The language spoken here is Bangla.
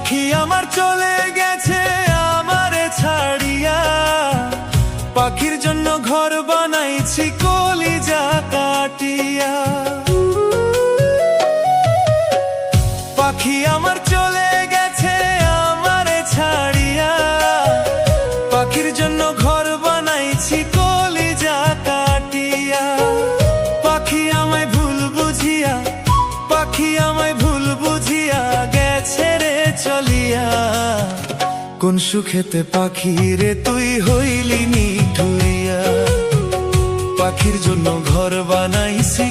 পাখি আমার চলে গেছে আমারে ছাড়িয়া, পাখির জন্য ঘর বানাইছি কলিজা কাটিয়া। পাখি আমার চলে গেছে আমারে ছাড়িয়া, পাখির জন্য ঘর বানাইছি কলিজা কাটিয়া। পাখি আমায় ভুল বুঝিয়া, পাখি আমায় ভুল বুঝিয়া গেছে রে চলিয়া। কোন সুখেতে পাখি রে তুই হইলি নিঠুরিয়া, পাখির জন্য ঘর বানাইছি